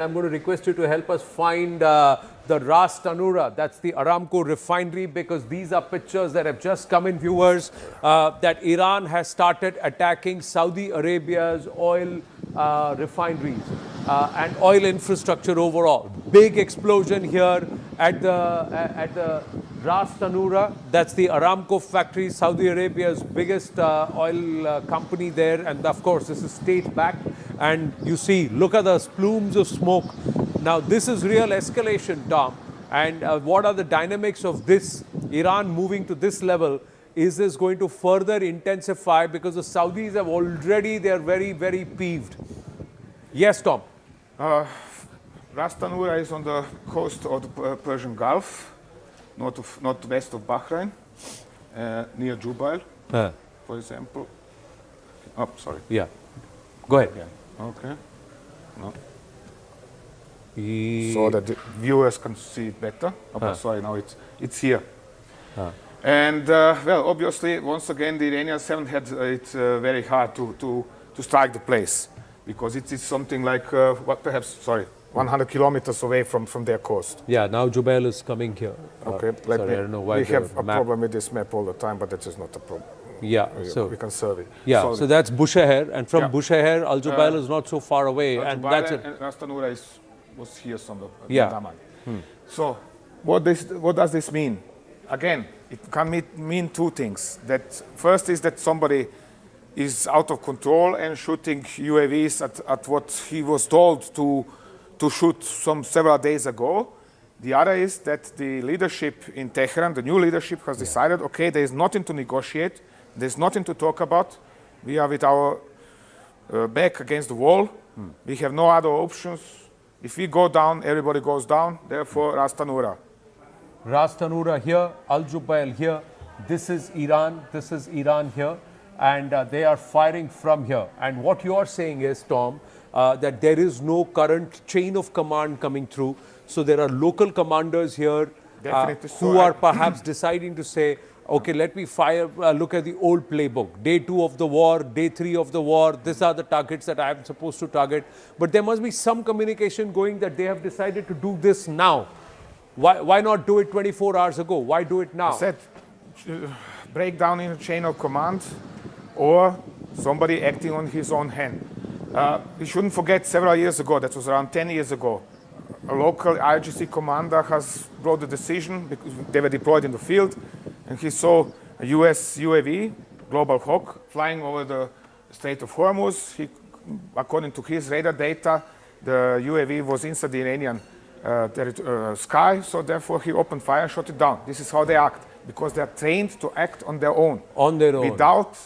I'm going to request you to help us find the Ras Tanura, that's the Aramco refinery, because these are pictures that have just come in, viewers, that Iran has started attacking Saudi Arabia's oil refineries and oil infrastructure overall. Big explosion here at the Ras Tanura, that's the Aramco factory, Saudi Arabia's biggest oil company there, and of course this is state-backed. And you see, look at the plumes of smoke. Now this is real escalation, Tom. And what are the dynamics of this, Iran moving to this level? Is this going to further intensify? Because the Saudis have already, they are very, very peeved. Yes, Tom. Ras Tanura is on the coast of the Persian Gulf, northwest of Bahrain, near Jubail, for example. Oh, sorry. Yeah. Go ahead. Yeah. Okay. No. So that the viewers can see it better. Okay, sorry, now it's here. And well, obviously, once again, the Iranians haven't had it very hard to strike the place, because it is something like perhaps 100 kilometers away from their coast. Yeah, now Jubail is coming here. Okay, sorry, I don't know why we have a problem with this map all the time, but that is not a problem. Yeah, so we can serve it. Yeah, so that's Bushehr, and from Bushehr, Al Jubail is not so far away, and that's it. And Ras Tanura was here somewhere. Yeah. So what does this mean? Again, it can mean two things. That first is that somebody is out of control and shooting UAVs at what he was told to shoot several days ago. The other is that the leadership in Tehran, the new leadership, has decided, okay, there is nothing to negotiate, there's nothing to talk about. We are with our back against the wall. We have no other options. If we go down, everybody goes down. Therefore, Ras Tanura. Ras Tanura here, Al Jubail here. This is Iran here, and they are firing from here. And what you are saying is, Tom, that there is no current chain of command coming through. So there are local commanders here who are perhaps deciding to say, okay, let me look at the old playbook. Day 2 of the war, day 3 of the war, these are the targets that I am supposed to target. But there must be some communication going that they have decided to do this now. Why not do it 24 hours ago? Why do it now? I said, break down in a chain of command, or somebody acting on his own hand. We shouldn't forget, several years ago, that was around 10 years ago, a local IRGC commander has brought the decision, because they were deployed in the field, and he saw a US UAV, Global Hawk, flying over the Strait of Hormuz. According to his radar data, the UAV was inside the Iranian sky, so therefore he opened fire and shot it down. This is how they act, because they are trained to act on their own. On their own.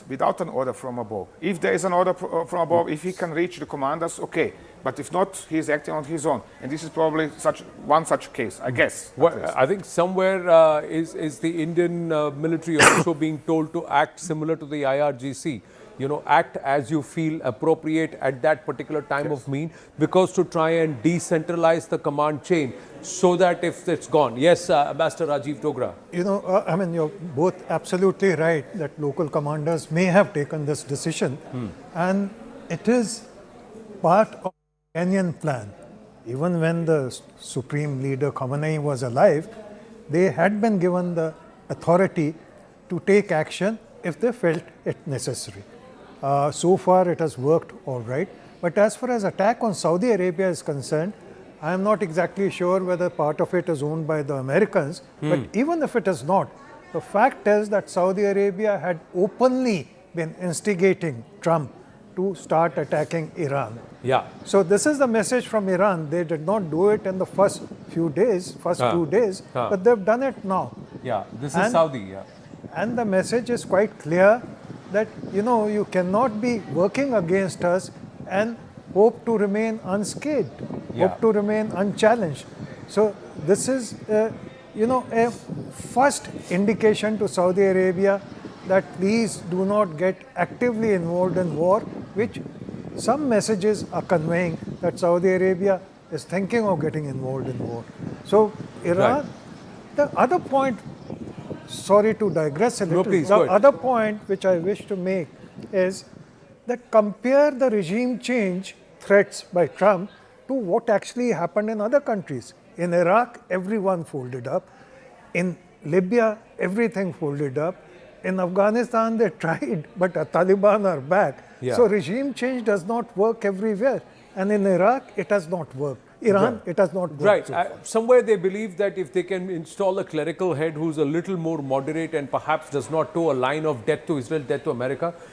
Without an order from above. If there is an order from above, if he can reach the commanders, okay. But if not, he is acting on his own. And this is probably one such case, I guess. Well, I think somewhere is the Indian military also being told to act similar to the IRGC. You know, act as you feel appropriate at that particular time of mean, because to try and decentralize the command chain so that if it's gone. Yes, Ambassador Rajiv Dogra. You know, I mean, you're both absolutely right that local commanders may have taken this decision, and it is part of the Iranian plan. Even when the Supreme Leader Khamenei was alive, they had been given the authority to take action if they felt it necessary. So far, it has worked all right. But as far as attack on Saudi Arabia is concerned, I am not exactly sure whether part of it is owned by the Americans. But even if it is not, the fact is that Saudi Arabia had openly been instigating Trump to start attacking Iran. Yeah. So this is the message from Iran. They did not do it in the first 2 days, but they've done it now. Yeah, this is Saudi. Yeah. And the message is quite clear that, you know, you cannot be working against us and hope to remain unscathed, hope to remain unchallenged. So this is, you know, a first indication to Saudi Arabia that please do not get actively involved in war, which some messages are conveying that Saudi Arabia is thinking of getting involved in war. So Iran, the other point, sorry to digress a little, the other point which I wish to make is that compare the regime change threats by Trump to what actually happened in other countries. In Iraq, everyone folded up. In Libya, everything folded up. In Afghanistan, they tried, but the Taliban are back. Yeah. So regime change does not work everywhere. And in Iraq, it has not worked. Iran, it has not worked. Right. So far. Somewhere they believe that if they can install a clerical head who's a little more moderate and perhaps does not toe a line of death to Israel, death to America,